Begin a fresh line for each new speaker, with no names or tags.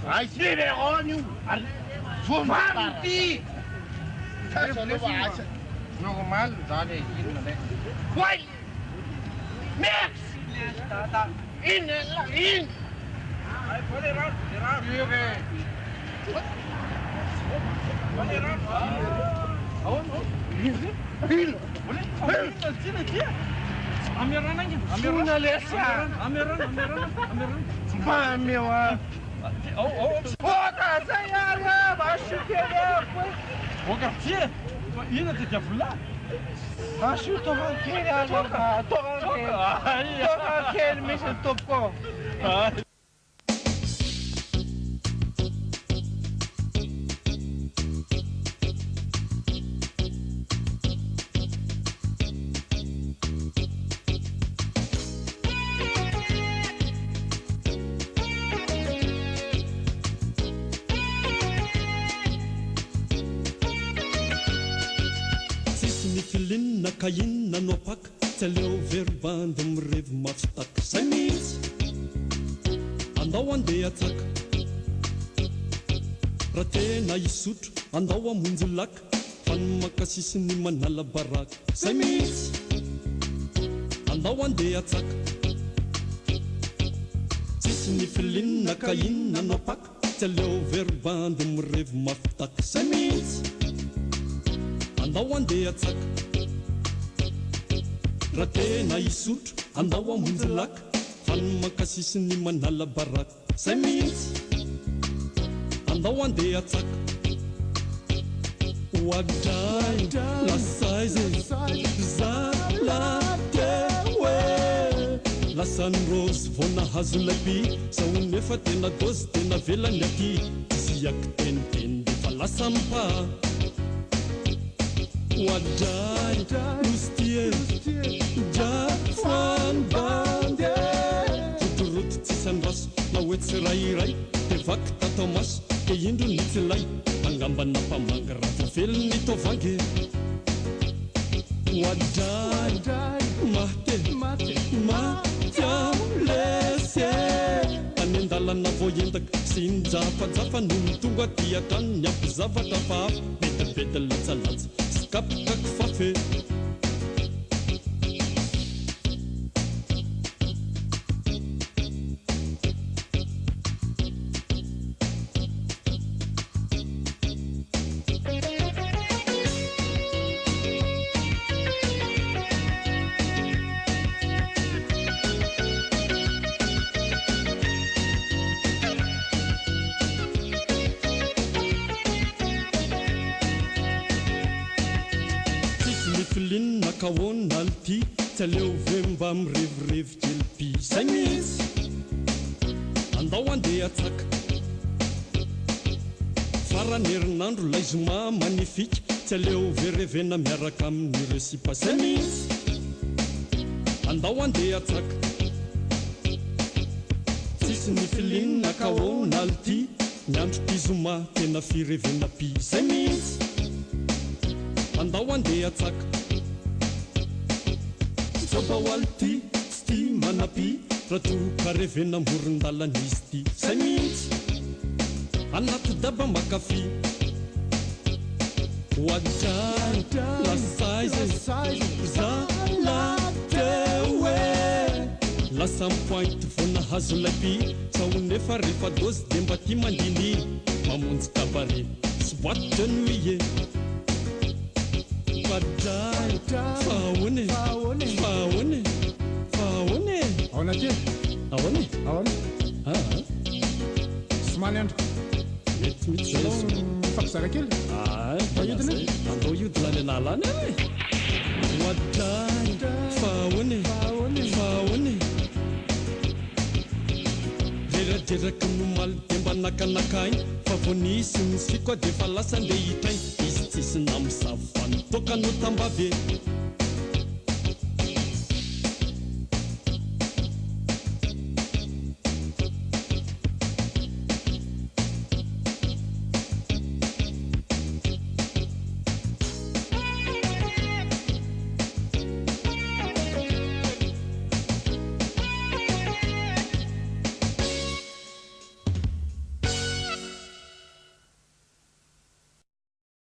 Ai Simeone, Fumanti.
Normal, zany inona lay.
Why? Max! In!
Ai, pode errar. Pode errar.
Kaina no pak tsaleo verband mirevo mafitaka zay mihitsy andao andeha atsaka raha tena isotro andao amonjy laka fanomakasisiny manala baraka zay mihitsy andao andeha atsaka tsisy ny filinina kaina no pak tsaleo verband mirevo mafitaka zay mihitsy andao andeha atsaka raha tena isotro andao amonjy laka fanomakasisiny manala baraka zay mihitsy andao andeha atsaka oadray lasay zay zalateoe lasany rosy vao nahazo lapi sahony efa tena dozy tena velany aty isy akiteniteny defa lasa mpa oadray ostie Jafan bande Tuturut tisanras na wetse rairai Te vakta tomas Ke yindu nitilai Angamba na pamangara Fel ni tovange Wadai Mahte Matya lese Anendala na voyendak Sin jafa jafa Nuntunga tiatan Nyapu zava tapa Beda beda latsa latsa Skap kak fafe Kawon alti tsaleo vemba mrevirevi jelpi zay mihitsy andao andeha atsaka farany herinandro lay zoma magnifique tsaleo verevena miaraka amin'ny resipa zay mihitsy andao andeha atsaka tsisy ny filinina kawon alti miandro pizoma tena firevena pi zay mihitsy andao andeha atsaka Sobawalti, sti manapi, ratu karevena murundala nisti. Zay mihitsy anaty daba makafi. Wadai, lasay zay zalateoe. Lasa mpointy vao nahazo lapi, sahony efa rehefa dozy de mba ty mandiny. Mamonjy kabare, sy boîte de nuit. Wadai, faone.
Aonati?
Aone?
Somany andro.
Mety zay
fakizara kely.
Zay andao iodina any analany any. Wadai, faone. Reradraka nomaly de mba nakanakainy fa vao nisy koa de fa lasa nde hitrainy izy tsisy namosavany toka no tambave